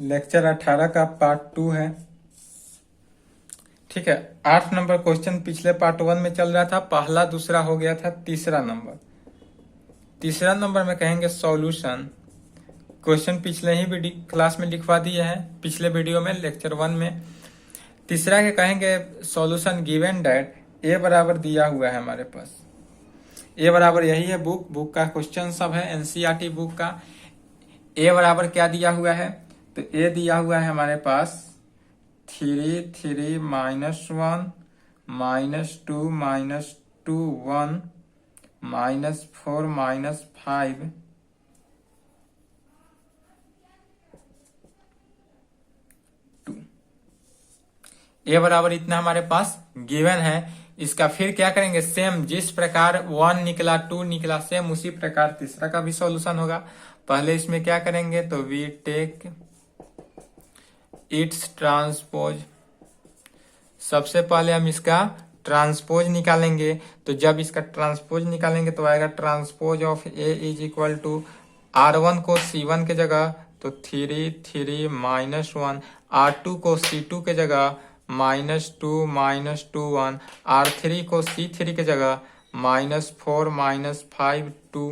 Lecture 18 का part 2 है। ठीक है, 8 नंबर क्वेश्चन पिछले पार्ट 1 में चल रहा था, पहला दूसरा हो गया था तीसरा नंबर। तीसरा नंबर में कहेंगे सॉल्यूशन। क्वेश्चन पिछले ही क्लास में लिखवा दिए हैं, पिछले वीडियो में लेक्चर 1 में। तीसरा के कहेंगे सॉल्यूशन गिवन दैट ए बराबर दिया हुआ है हमारे पास। ए बराबर यही है, बुक का क्वेश्चन सब है, एनसीईआरटी बुक का। ए बराबर क्या दिया हुआ है, तो ए दिया हुआ है हमारे पास 3 3 -1 -2 -2 1 -4 -5 2। ए बराबर इतना हमारे पास गिवन है। इसका फिर क्या करेंगे, सेम जिस प्रकार 1 निकला 2 निकला, सेम उसी प्रकार तीसरा का भी सॉल्यूशन होगा। पहले इसमें क्या करेंगे, तो वी टेक इट्स ट्रांसपोज। सबसे पहले हम इसका ट्रांसपोज निकालेंगे। तो जब इसका ट्रांसपोज निकालेंगे तो आएगा transpose of A is equal to R1 को C1 के जगह तो 3 3 -1, R2 को C2 के जगह -2 -2 1, R3 को C3 के जगह -4 -5 2।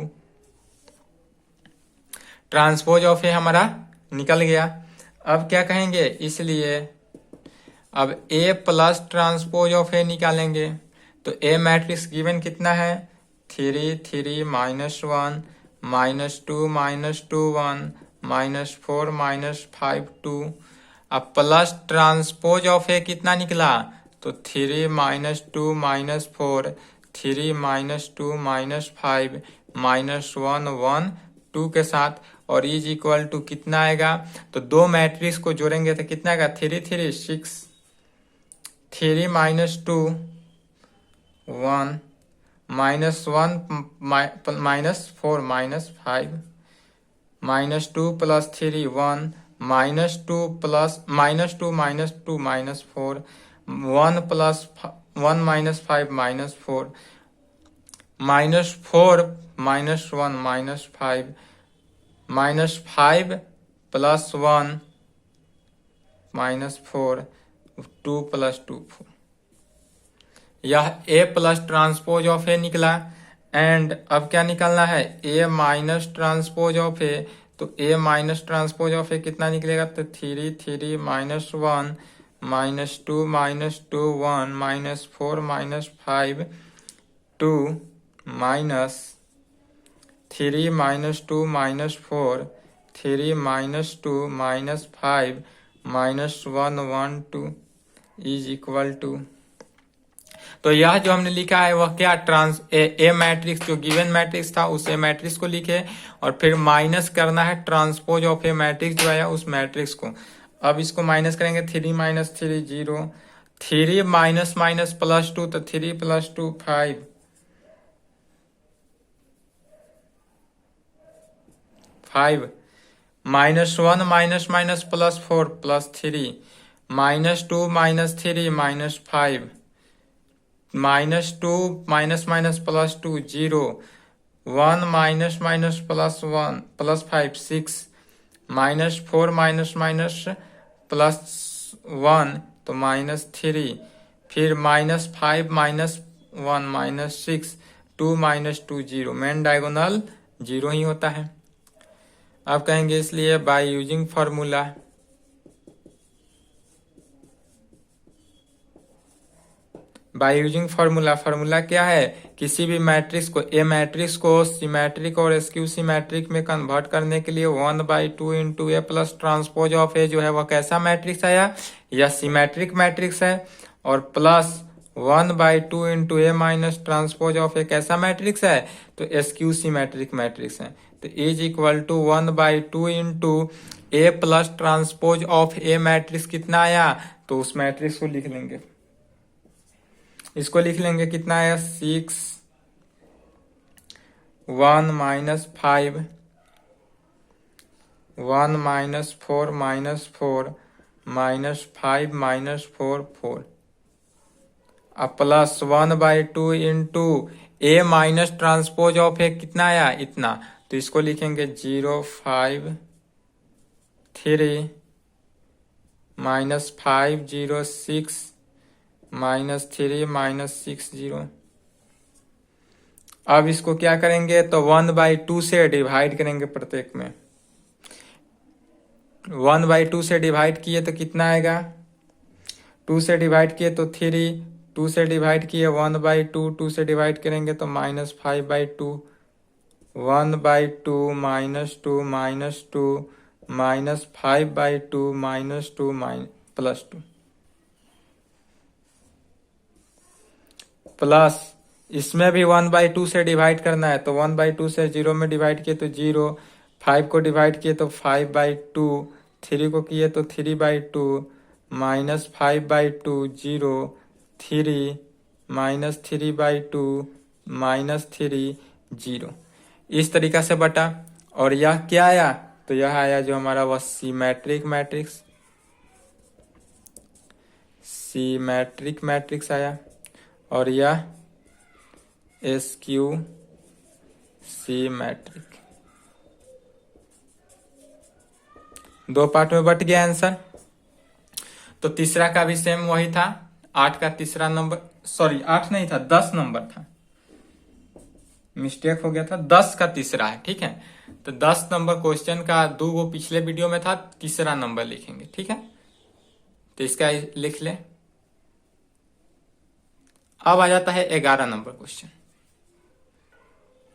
ट्रांसपोज ऑफ ए हमारा निकल गया। अब क्या कहेंगे, इसलिए अब ए प्लस ट्रांसपोज ऑफ ए निकालेंगे। तो ए मैट्रिक्स गिवन कितना है, 3 3 -1 -2 -2 1 -4 -5 2। अब प्लस ट्रांसपोज ऑफ ए कितना निकला, तो 3 -2 -4 3 -2 -5 -1 1 2 के साथ, और इज इक्वल टू कितना आएगा, तो दो मैट्रिक्स को जोड़ेंगे तो कितना आएगा, 3 3 6 3 -2 1 -1 -4 -5 -2 + 3 1 -2 + -2 -2 -4 1 + 1 -5 -4 -4 -1 -5 -5 + 1 -4 2 + 2 4। यह ए प्लस ट्रांसपोज ऑफ ए निकला। एंड अब क्या निकालना है, ए माइनस ट्रांसपोज ऑफ ए। तो ए माइनस ट्रांसपोज ऑफ ए कितना निकलेगा, तो 3 3 -1 -2 -2 1 -4 -5 2 -3 -2 -4 3 -2 -5 -1 1 2 इज इक्वल टू। तो यह जो हमने लिखा है वह क्या, ए मैट्रिक्स जो गिवन मैट्रिक्स था उस ए मैट्रिक्स को लिखे, और फिर माइनस करना है ट्रांसपोज ऑफ ए मैट्रिक्स जो है उस मैट्रिक्स को। अब इसको माइनस करेंगे, 3 - 3 0, 3 माइनस माइनस प्लस 2 तो 3 + 2 5 5 -1 minus minus +4 +3 -2 -3 -5 -2 minus minus +2 0 1 minus minus +1 +5 6 -4 minus minus +1 तो -3, फिर -5 -1 -6 2 -2 0। मेन डायगोनल 0 ही होता है। अब कहेंगे इसलिए by using formula, by using formula क्या है, किसी भी मैट्रिक्स को, ए मैट्रिक्स को सिमेट्रिक और स्क्यू सिमेट्रिक में कन्वर्ट करने के लिए 1/2 into A plus transpose of A जो है वह कैसा मैट्रिक्स है, यह सिमेट्रिक मैट्रिक्स है, और plus 1/2 into A minus transpose of A कैसा मैट्रिक्स है, तो स्क्यू सिमेट्रिक मैट्रिक्स है। तो is equal to 1/2 into A plus transpose of A matrix कितना आया, तो उस मैट्रिक्स को लिख लेंगे। इसको लिख लेंगे कितना है, 6 1 -5 1 -4 -4 -5 -4 4, अब plus 1/2 into A minus transpose of A कितना आया, इतना। तो इसको लिखेंगे 0 5 3 -506 -3 -6 0। अब इसको क्या करेंगे तो 1/2 से डिवाइड करेंगे प्रत्येक में। 1/2 से डिवाइड किए तो कितना आएगा, 2 से डिवाइड किए तो 3, 2 से डिवाइड किए 1/2, 2 से डिवाइड करेंगे तो -5/2, 1/2 -2 -2 -5/2 -2 +2 प्लस इसमें भी 1/2 से डिवाइड करना है तो 1/2 से 0 में डिवाइड किए तो 0, 5 को डिवाइड किए तो 5/2, 3 को किए तो 3/2 -5/2 0, 3 -3/2 -3 0। इस तरीका से बटा। और यह क्या आया तो यह आया जो हमारा वह सिमेट्रिक मैट्रिक्स आया। और यह SQ सिमेट्रिक। 2 पार्ट में बट गया आंसर। तो तीसरा का भी सेम वही था, 8 का तीसरा नंबर, सॉरी 8 नहीं था 10 नंबर था, मिस्टेक हो गया था, 10 का तीसरा है। ठीक है, तो 10 नंबर क्वेश्चन का 2 वो पिछले वीडियो में था, तीसरा नंबर लिखेंगे। ठीक है, तो इसका लिख ले। अब आ जाता है 11 नंबर क्वेश्चन।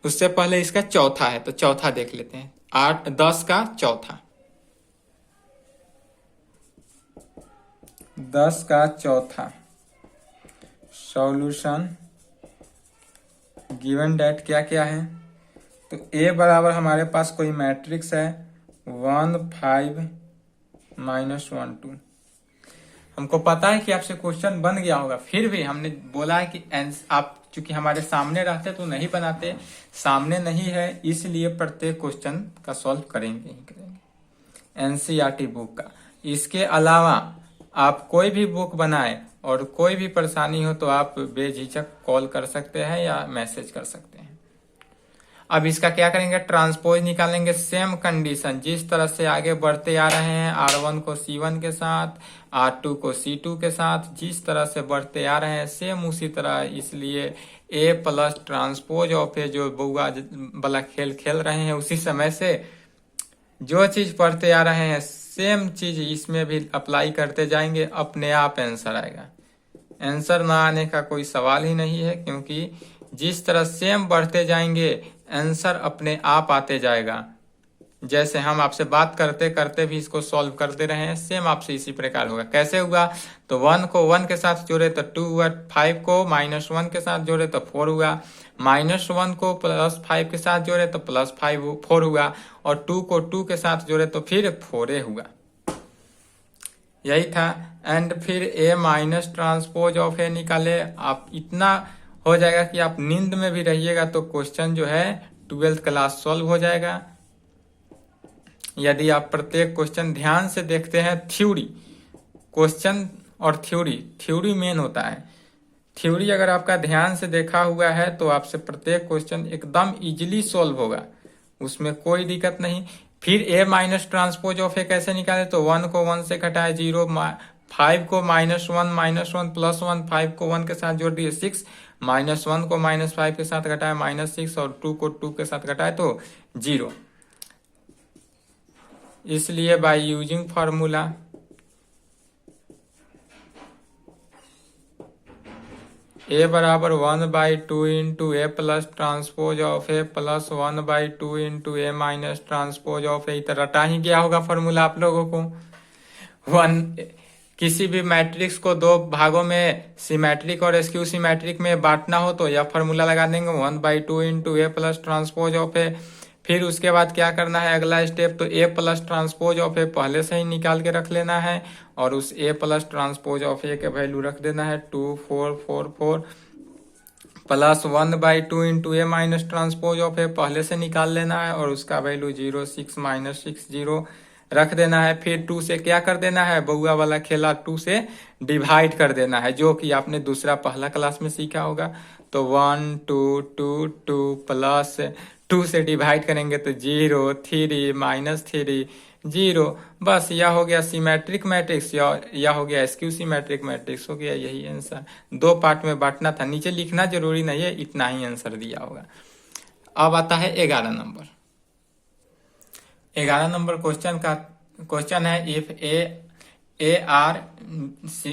उससे पहले इसका चौथा है, तो चौथा देख लेते हैं। 10 का चौथा, 10 का चौथा सॉल्यूशन गिवन डेट क्या क्या है। तो A बराबर हमारे पास कोई मैट्रिक्स है 1 5 -1 2। हमको पता है कि आपसे क्वेश्चन बन गया होगा, फिर भी हमने बोला है कि आप चूंकि हमारे सामने रहते तो नहीं बनाते, सामने नहीं है इसलिए प्रत्येक क्वेश्चन का सॉल्व करेंगे ही करेंगे NCERT बुक का। इसके अलावा आप कोई भी बुक बनाए और कोई भी परेशानी हो तो आप बेझिझक कॉल कर सकते हैं या मैसेज कर सकते हैं। अब इसका क्या करेंगे, ट्रांसपोज निकालेंगे। सेम कंडीशन जिस तरह से आगे बढ़ते आ रहे हैं, R1 को C1 के साथ, R2 को C2 के साथ, जिस तरह से बढ़ते आ रहे हैं सेम उसी तरह, इसलिए A plus transpose of A जो बउआ वाला खेल खेल रहे हैं उसी समय से जो चीज पढ़ते आ रहे हैं सेम चीज इसमें भी अप्लाई करते जाएंगे, अपने आप आंसर आएगा। आंसर ना आने का कोई सवाल ही नहीं है, क्योंकि जिस तरह सेम बढ़ते जाएंगे आंसर अपने आप आते जाएगा। जैसे हम आपसे बात करते करते भी इसको सॉल्व करते रहे हैं, सेम आपसे इसी प्रकार होगा। कैसे हुआ तो 1 को 1 के साथ जोड़े तो 2 हुआ, 5 को -1 के साथ जोड़े तो 4 हुआ, -1 को +5 के साथ जोड़े तो +4 हुआ, और 2 को 2 के साथ जोड़े तो फिर 4 हुआ। यही था। एंड फिर A minus transpose of A निकाले। आप इतना हो जाएगा कि आप नींद में भी रहिएगा तो क्वेश्चन जो है 12th क्लास सॉल्व हो जाएगा। यदि आप प्रत्येक क्वेश्चन ध्यान से देखते हैं, थ्योरी क्वेश्चन और थ्योरी मेन होता है। थ्योरी अगर आपका ध्यान से देखा हुआ है तो आपसे प्रत्येक क्वेश्चन एकदम इजीली सॉल्व होगा, उसमें कोई दिक्कत नहीं। फिर A minus transpose of A कैसे निकाले तो 1 को 1 से घटाए 0, 5 को -1 प्लस 1, 5 को 1 के साथ जोड़ दिए 6, -1 को -5 के साथ घटाए -6, और 2 को 2 के साथ घटाए तो 0। इसलिए बाय यूजिंग फॉर्मूला A बराबर 1/2 into A plus transpose of A plus 1/2 into A minus transpose of A। रटा ही गया होगा फॉर्मूला आप लोगों को। किसी भी मैट्रिक्स को 2 भागों में सिमेट्रिक और स्क्यू सिमेट्रिक में बांटना हो तो यह फॉर्मूला लगा देंगे 1/2 into A plus transpose of A। फिर उसके बाद क्या करना है अगला स्टेप, तो A plus transpose of A पहले से ही निकाल के रख लेना है, और उस A plus transpose of A के वैल्यू रख देना है 2 4 4 4 plus 1/2 into A minus transpose of A पहले से निकाल लेना है, और उसका वैल्यू 0 6 -6 0 रख देना है। फिर 2 से क्या कर देना है, बउआ वाला खेला 2 से डिवाइड कर देना है, जो कि आपने दूसरा पहला क्लास में सीखा होगा। तो 1 2 2 2 प्लस 2 से डिवाइड करेंगे तो 0 3 -3 0। बस यह हो गया सिमेट्रिक मैट्रिक्स, या हो गया स्क्यू सिमेट्रिक मैट्रिक्स हो गया। यही आंसर, दो पार्ट में बांटना था, नीचे लिखना जरूरी नहीं है, इतना ही आंसर दिया होगा। अब आता है 11 नंबर। 11 नंबर क्वेश्चन है if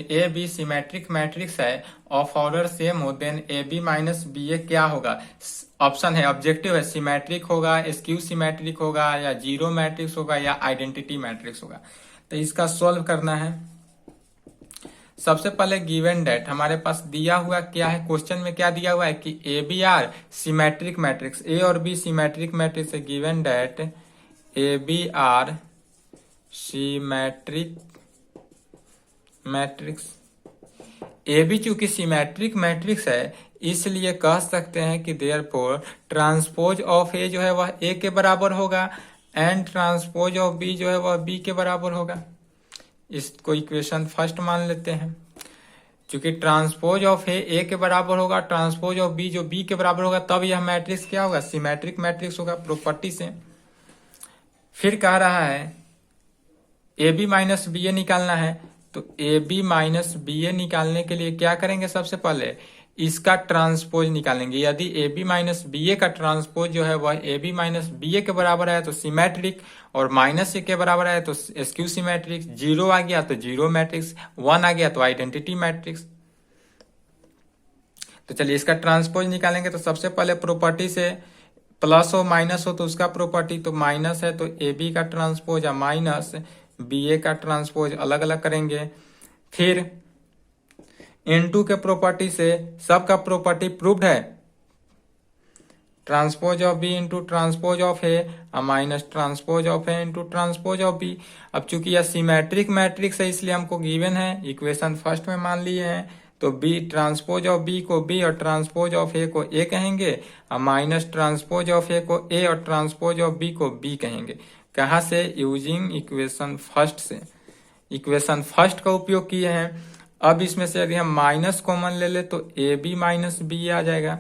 A B symmetric matrix है ऑफ ऑर्डर सेम हो then A B minus B A क्या होगा। ऑप्शन है, ऑब्जेक्टिव है, सिमेट्रिक होगा, स्क्यू सिमेट्रिक होगा, या जीरो मैट्रिक्स होगा, या आइडेंटिटी मैट्रिक्स होगा। तो इसका सॉल्व करना है। सबसे पहले गिवन डेट हमारे पास दिया हुआ क्या है, क्वेश्चन में क्या दिया हुआ है कि A B are symmetric matrix, A और बी सिमेट्रिक मैट्रिक्स है। Given that A B are symmetric matrix, A B चूंकि सिमेट्रिक मैट्रिक्स है इसलिए कह सकते हैं कि देयरफॉर ट्रांसपोज ऑफ ए जो है वह ए के बराबर होगा एंड ट्रांसपोज ऑफ बी जो है वह बी के बराबर होगा। इसको इक्वेशन फर्स्ट मान लेते हैं। चूंकि ट्रांसपोज ऑफ ए के बराबर होगा, ट्रांसपोज ऑफ बी जो बी के बराबर होगा, तब यह मैट्रिक्स क्या होगा, सिमेट्रिक मैट्रिक्स होगा प्रॉपर्टी से। फिर कह रहा है ए बी माइनस बी ए निकालना है, तो ए बी माइनस बी ए निकालने के लिए क्या करेंगे, सबसे पहले इसका ट्रांसपोज निकालेंगे। यदि ए बी माइनस बी ए का ट्रांसपोज जो है वह ए बी माइनस बी ए के बराबर है तो सिमेट्रिक, और माइनस ए के बराबर है तो स्क्यू सिमेट्रिक, जीरो आ गया तो जीरो मैट्रिक्स, 1 आ गया तो आइडेंटिटी मैट्रिक्स। तो चलिए इसका ट्रांसपोज निकालेंगे। तो सबसे पहले प्रॉपर्टी से प्लस हो माइनस हो तो उसका प्रॉपर्टी, तो माइनस है तो ए बी का ट्रांसपोज या माइनस बी ए का ट्रांसपोज अलग अलग करेंगे। फिर इनटू के प्रॉपर्टी से सबका प्रॉपर्टी प्रूव्ड है, transpose of B into transpose of A minus transpose of A into transpose of B. अब चूंकि यह सिमेट्रिक मैट्रिक्स है इसलिए हमको गिवन है, इक्वेशन फर्स्ट में मान लिए हैं, तो बी ट्रांसपोज ऑफ बी को बी और ट्रांसपोज ऑफ ए को ए कहेंगे, और माइनस ट्रांसपोज ऑफ ए को ए और ट्रांसपोज ऑफ बी को बी कहेंगे। कहाँ से, यूजिंग इक्वेशन फर्स्ट से, इक्वेशन फर्स्ट का उपयोग किए हैं। अब इसमें से यदि हम माइनस कॉमन ले ले तो ए बी माइनस बी आ जाएगा,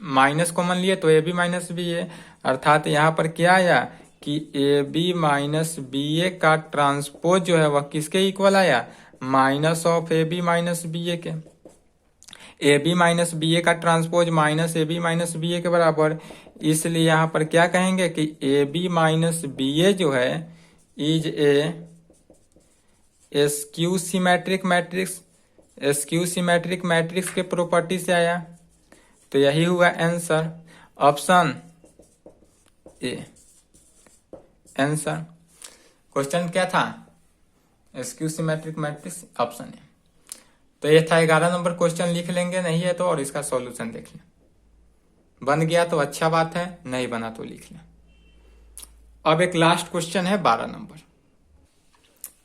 माइनस कॉमन लिए तो A B minus B A, अर्थात यहाँ पर क्या आया कि A B minus B A का ट्रांसपोज जो है वह किसके इक्वल आया, minus of A B minus B A के। A B minus B A का transpose minus A B minus B A के बराबर, इसलिए यहाँ पर क्या कहेंगे कि ए बी माइनस बी ए जो है is A skew symmetric matrix, skew symmetric matrix के प्रॉपर्टी से आया। तो यही हुआ answer, option A answer. Question क्या था, skew symmetric matrix, option A. तो ये था 11 नंबर क्वेश्चन, लिख लेंगे, नहीं है तो और इसका सॉल्यूशन देख लें। बन गया तो अच्छा बात है, नहीं बना तो लिख लें। अब एक लास्ट क्वेश्चन है 12 नंबर।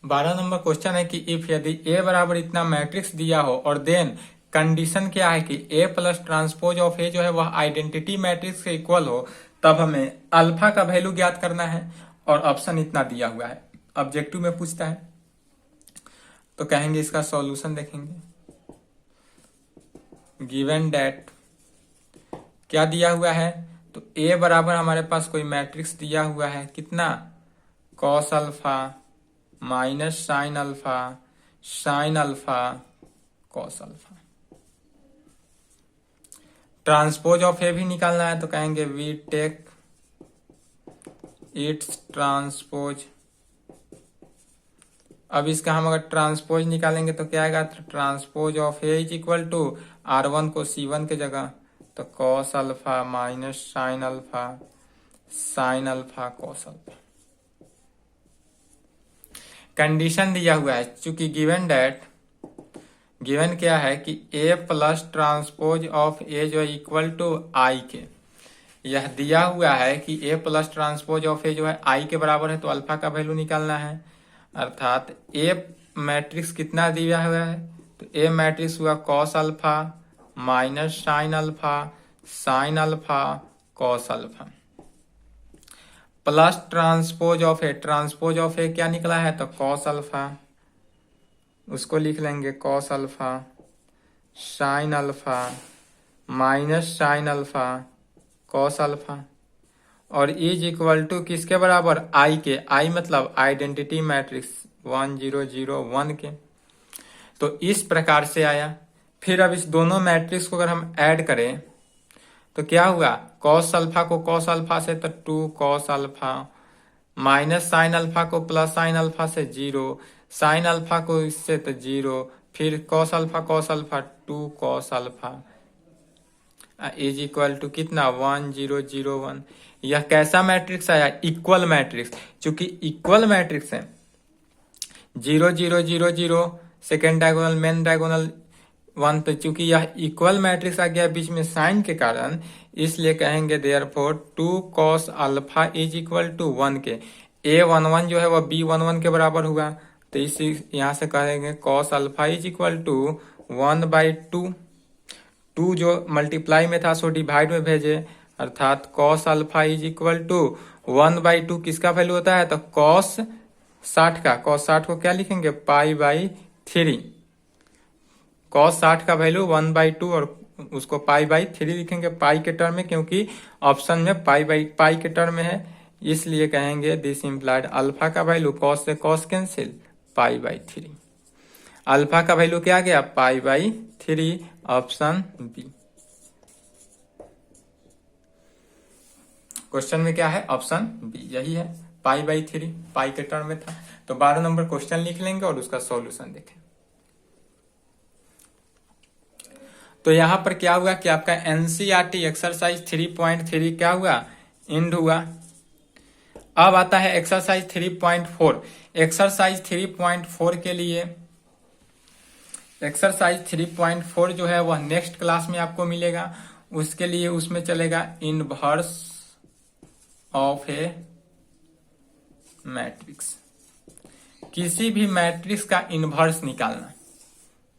12 नंबर क्वेश्चन है कि इफ यदि ए बराबर इतना मैट्रिक्स दिया हो और देन कंडीशन क्या है कि ए प्लस ट्रांसपोज ऑफ ए जो है वह आइडेंटिटी मैट्रिक्स के इक्वल हो, तब हमें अल्फा का वैल्यू ज्ञात करना है और ऑप्शन इतना दिया हुआ है। ऑब्जेक्टिव में पूछता है तो कहेंगे इसका सॉल्यूशन देखेंगे। गिवन डेट क्या दिया हुआ है, तो ए बराबर हमारे पास कोई मैट्रिक्स दिया हुआ है, कितना, cos alpha minus sine alpha, sine alpha cos alpha. Transpose of A भी निकालना है तो कहेंगे वी टेक इट्स ट्रांसपोज। अब इसका हम अगर ट्रांसपोज निकालेंगे तो क्या आएगा, transpose of A is equal to R1 को C1 के जगह, तो cos alpha minus sine alpha, sine alpha cos alpha. Condition दिया हुआ है, चूंकि गिवन डेट, गिवन क्या है कि ए प्लस ट्रांसपोज ऑफ ए जो है इक्वल टू आई के, यह दिया हुआ है कि ए प्लस ट्रांसपोज ऑफ ए जो है आई के बराबर है, तो अल्फा का वैल्यू निकालना है। अर्थात ए मैट्रिक्स कितना दिया हुआ है, तो ए मैट्रिक्स हुआ cos alpha minus sine alpha, sine alpha cos alpha, plus transpose of A, transpose of A क्या निकला है, तो कॉस अल्फा, उसको लिख लेंगे cos alpha sine alpha minus sine alpha cos alpha और इज इक्वल टू किसके बराबर, आई के। आई मतलब आइडेंटिटी मैट्रिक्स 1 0 0 1 के। तो इस प्रकार से आया। फिर अब इस दोनों मैट्रिक्स को अगर हम ऐड करें तो क्या हुआ, कॉस अल्फा को कॉस अल्फा से तो 2 cos alpha, minus sine alpha को प्लस साइन अल्फा से 0, साइन अल्फा को इससे तो 0, फिर cos alpha 2 cos alpha is equal to कितना 1 0 0 1। यह कैसा मैट्रिक्स आया, इक्वल मैट्रिक्स। चूंकि इक्वल मैट्रिक्स है 0 0 0 0 सेकेंड डायगोनल मेन डायगोनल 1, तो चूंकि यह इक्वल मैट्रिक्स आ गया बीच में साइन के कारण, इसलिए कहेंगे therefore 2 cos alpha is equal to 1 के। A11 जो है वह B11 के बराबर हुआ, तो इसी यहां से कहेंगे cos alpha is equal to 1/2। 2 जो मल्टीप्लाई में था सो डिवाइड में भेजे, अर्थात cos alpha is equal to 1/2 किसका वैल्यू होता है, तो कॉस 60 का। कॉस 60 को क्या लिखेंगे, π/3। कॉस 60 का वैल्यू 1/2 और उसको π/3 लिखेंगे पाई के टर्म में, क्योंकि ऑप्शन में पाई के टर्म में है, इसलिए कहेंगे दिस इम्प्लाइड अल्फा का वैल्यू, कॉस से कॉस कैंसिल, π/3। अल्फा का वैल्यू क्या गया, π/3, ऑप्शन बी। क्वेश्चन में क्या है, ऑप्शन बी यही है, π/3, पाई के टर्म में था। तो 12 नंबर क्वेश्चन लिख लेंगे और उसका सॉल्यूशन देखें। तो यहां पर क्या हुआ कि आपका एनसीईआरटी एक्सरसाइज 3.3 क्या हुआ, एंड हुआ। अब आता है एक्सरसाइज 3.4। एक्सरसाइज 3.4 के लिए, एक्सरसाइज 3.4 जो है वह नेक्स्ट क्लास में आपको मिलेगा। उसके लिए उसमें चलेगा इनवर्स ऑफ ए मैट्रिक्स। किसी भी मैट्रिक्स का इनवर्स निकालना,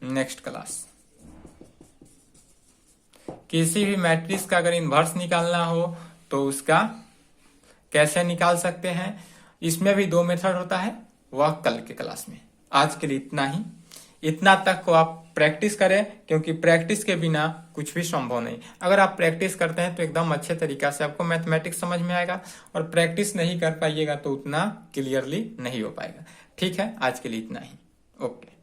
नेक्स्ट क्लास। किसी भी मैट्रिक्स का अगर इनवर्स निकालना हो तो उसका कैसे निकाल सकते हैं, इसमें भी 2 मेथड होता है, वह कल के क्लास में। आज के लिए इतना ही, इतना तक को आप प्रैक्टिस करें, क्योंकि प्रैक्टिस के बिना कुछ भी संभव नहीं। अगर आप प्रैक्टिस करते हैं तो एकदम अच्छे तरीका से आपको मैथमेटिक्स समझ में आएगा, और प्रैक्टिस नहीं कर पाइएगा तो उतना क्लियरली नहीं हो पाएगा। ठीक है, आज के लिए इतना ही, ओके।